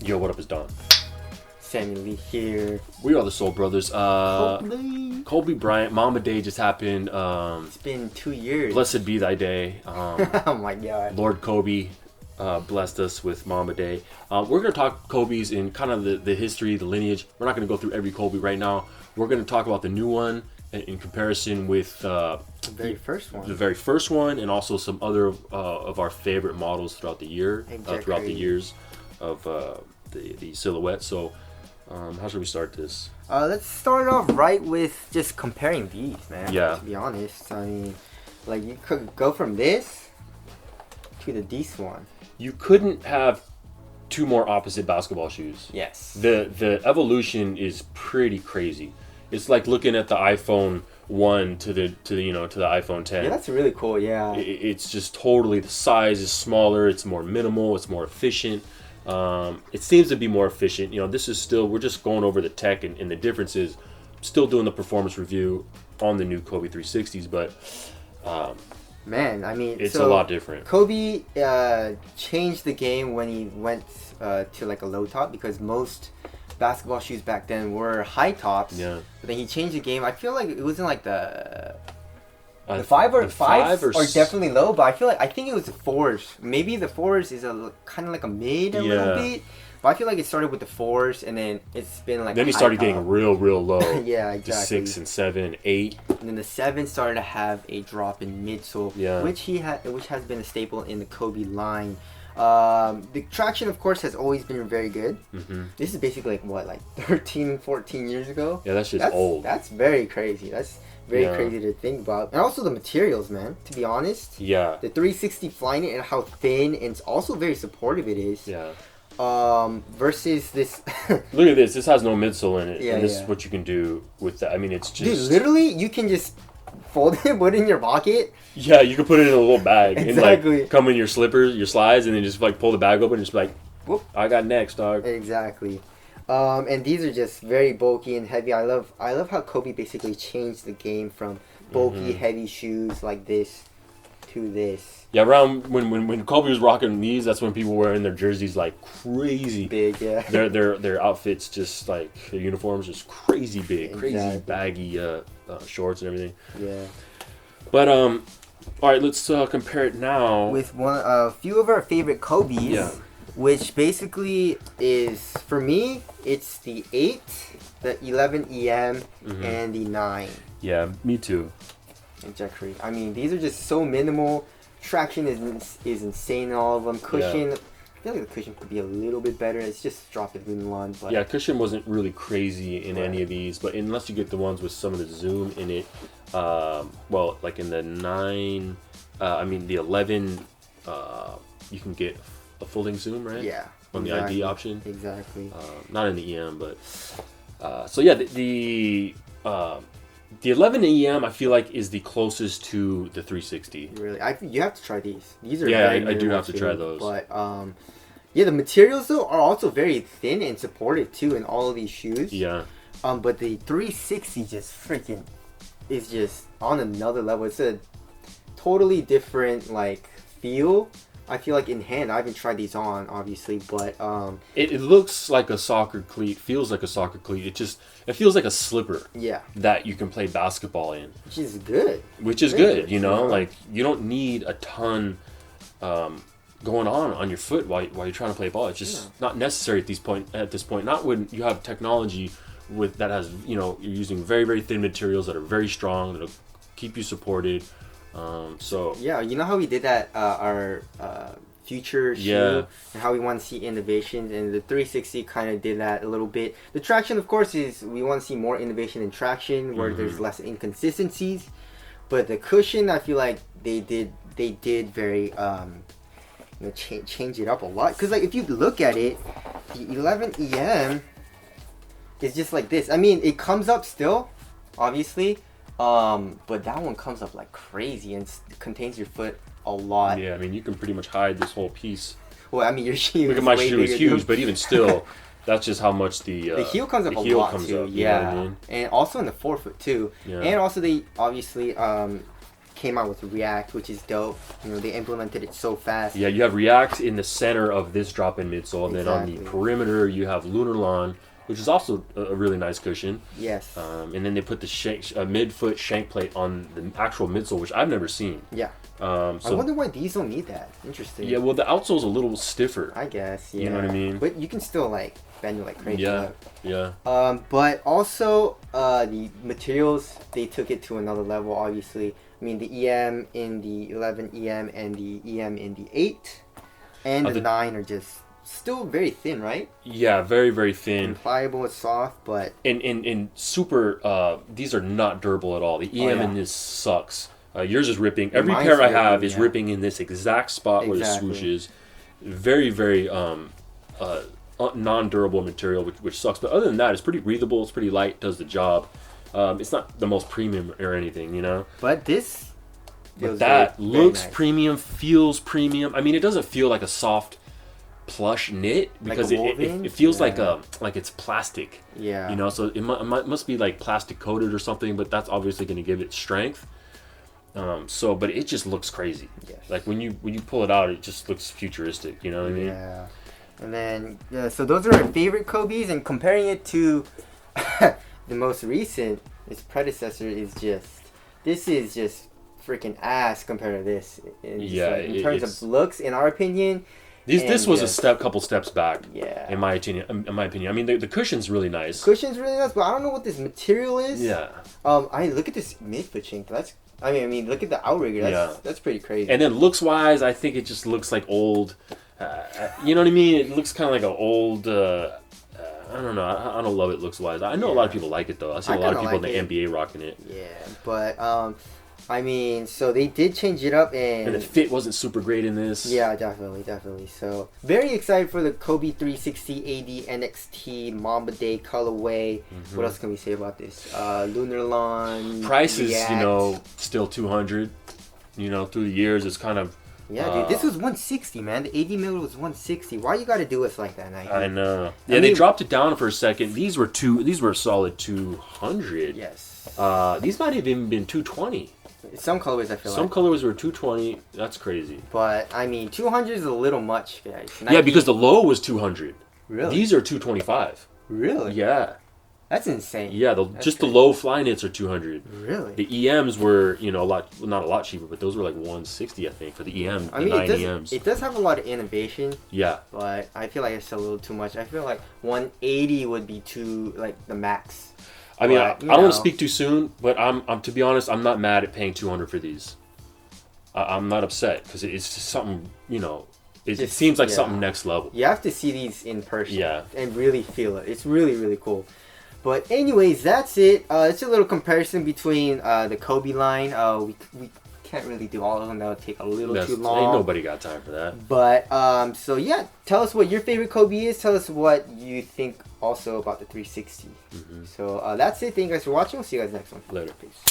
Yo, what up, is Don? Sammy Lee here. We are the Soul Brothers. Kobe Bryant, Mamba Day just happened. It's been 2 years. Blessed be thy day. Oh my god. Lord Kobe blessed us with Mamba Day. We're going to talk Kobe's in kind of the history, the lineage. We're not going to go through every Kobe right now. We're going to talk about the new one in comparison with the very first one. The very first one, and also some other of our favorite models throughout the year, throughout the years of the silhouette. So how should we start this? Let's start off right with just comparing these, man. Yeah. To be honest, I mean, like you could go from this to this one. You couldn't have two more opposite basketball shoes. Yes. The evolution is pretty crazy. It's like looking at the iPhone 1 to the iPhone 10. Yeah, that's really cool. Yeah. It's just totally, the size is smaller. It's more minimal. It's more efficient. It seems to be more efficient. This is still, we're just going over the tech and the differences. Still doing the performance review on the new Kobe 360s, but man, I mean, it's a lot different. Kobe changed the game when he went to like a low top, because most basketball shoes back then were high tops. Yeah. But then he changed the game. I feel like it wasn't like the fives are definitely low, but I think it was the fours. Maybe the fours is a kind of like a mid a little bit. But I feel like it started with the fours, and then it's been like. Then he started getting real low. Yeah, exactly. The 6 and 7, 8. And then the 7 started to have a drop in midsole, yeah, which has been a staple in the Kobe line. The traction, of course, has always been very good. Mm-hmm. This is basically like 13, 14 years ago. Yeah, that's old. That's very crazy. That's very crazy to think about. And also the materials, man, to be honest. Yeah. The 360 Flyknit and how thin and it's also very supportive it is. Yeah. Versus this. Look at this. This has no midsole in it. Yeah, and this is what you can do with that. I mean, it's just. Dude, literally, you can just fold it, put it in your pocket. Yeah, you can put it in a little bag. Exactly. And like come in your slippers, your slides, and then just like pull the bag open and just be like, whoop, I got next, dog. Exactly. And these are just very bulky and heavy. I love how Kobe basically changed the game from bulky, heavy shoes like this to this. Yeah, around when Kobe was rocking these, that's when people were wearing their jerseys like crazy big. Yeah. Their outfits, just like their uniforms, just crazy big, crazy baggy shorts and everything. Yeah. But all right, let's compare it now with a few of our favorite Kobe's. Yeah. Which basically is, for me, it's the 8, the 11 EM, and the 9. Yeah, me too. Exactly. I mean, these are just so minimal. Traction is insane in all of them. Cushion, I feel like the cushion could be a little bit better. It's just dropped in one. But yeah, cushion wasn't really crazy in any of these, but unless you get the ones with some of the zoom in it, well, like in the 9, the 11, you can get a folding zoom, right? Yeah. On the ID option. Exactly. Not in the EM, but so yeah, the 11 EM I feel like is the closest to the 360. Really, you have to try these. These are I do have to try those. But yeah, the materials though are also very thin and supportive too in all of these shoes. Yeah. But the 360 just freaking is just on another level. It's a totally different like feel. I feel like in hand, I haven't tried these on, obviously, but it looks like a soccer cleat, feels like a soccer cleat. It feels like a slipper. Yeah. That you can play basketball in. Which is good. Like you don't need a ton going on your foot while you're trying to play ball. It's just not necessary at this point. Not when you have technology that has, you're using very, very thin materials that are very strong, that'll keep you supported. So yeah, you know how we did that our future shoe and how we want to see innovations, and the 360 kind of did that a little bit. The traction, of course, is we want to see more innovation in traction where there's less inconsistencies, but the cushion, I feel like they did very change it up a lot, because like if you look at it, the 11 EM is just like this. I mean, it comes up still, obviously. But that one comes up like crazy and contains your foot a lot. Yeah, I mean, you can pretty much hide this whole piece. Well, I mean, your shoe. Look at my shoe; is huge, but even still, that's just how much the heel comes up a lot too. Up, yeah, you know what I mean? And also in the forefoot too. Yeah. And also they obviously came out with React, which is dope. You know, they implemented it so fast. Yeah, you have React in the center of this drop-in midsole, and then on the perimeter you have Lunar Lawn, which is also a really nice cushion. Yes. And then they put the midfoot shank plate on the actual midsole, which I've never seen. Yeah. So, I wonder why these don't need that. Interesting. Yeah, well, the outsole's a little stiffer. I guess, yeah. You know what I mean? But you can still, like, bend it like crazy. Yeah, yeah. But also, the materials, they took it to another level, obviously. I mean, the EM in the 11 EM and the EM in the 8 and the 9 are just still very thin, right? Yeah, very, very thin. And pliable, it's soft, but... And super, these are not durable at all. The EM in this sucks. Yours is ripping. Every pair I have is ripping in this exact spot where the swoosh is. Very, very non-durable material, which sucks. But other than that, it's pretty breathable. It's pretty light. Does the job. It's not the most premium or anything, you know. But this... But that looks nice. premium, feels premium. I mean, it doesn't feel like a soft plush knit because like it feels like it's plastic. Yeah. You know, so it must be like plastic coated or something, but that's obviously going to give it strength. But it just looks crazy. Yes. Like when you pull it out, it just looks futuristic. You know what I mean? Yeah. And then so those are our favorite Kobes, and comparing it to the most recent, its predecessor is this is just freaking ass compared to this. In terms of looks, in our opinion. This was a couple steps back. Yeah. In my opinion. I mean, the cushion's really nice. Cushion's really nice, but I don't know what this material is. Yeah. I look at this midfoot shank. I mean, look at the outrigger. That's pretty crazy. And then looks-wise, I think it just looks like old. You know what I mean? It looks kind of like an old. I don't know. I don't love it looks-wise. I know a lot of people like it though. I see a lot of people in the NBA rocking it. Yeah, but I mean, so they did change it up, and the fit wasn't super great in this. Yeah, definitely. So very excited for the Kobe 360 AD NXT Mamba Day colorway. What else can we say about this? Lunar Lawn price is React. Still $200. Through the years it's kind of. Yeah, dude, this was 160, man. The 80 mil was 160. Why you got to do us like that, Nike? I know. Yeah, they dropped it down for a second. These were a solid 200. Yes. These might have even been 220. Some colorways, I feel Some colorways were 220. That's crazy. But I mean, 200 is a little much, guys. Nike, yeah, because the low was 200. Really? These are 225. Really? Yeah. That's insane. Yeah, the low fly knits are 200. Really? The EMs were, not a lot cheaper, but those were like 160, I think, for the EM. I mean, 9 EMs. It does have a lot of innovation. Yeah. But I feel like it's a little too much. I feel like 180 would be the max. I mean, I don't want to speak too soon, but I'm to be honest, I'm not mad at paying 200 for these. I'm not upset because it's just something, it seems like something next level. You have to see these in person, yeah, and really feel it. It's really, really cool. But anyways, that's it. It's a little comparison between the Kobe line. We can't really do all of them. That would take a little too long. Ain't nobody got time for that. But so yeah, tell us what your favorite Kobe is. Tell us what you think also about the 360. So that's it. Thank you guys for watching. We'll see you guys next one. Later. Peace.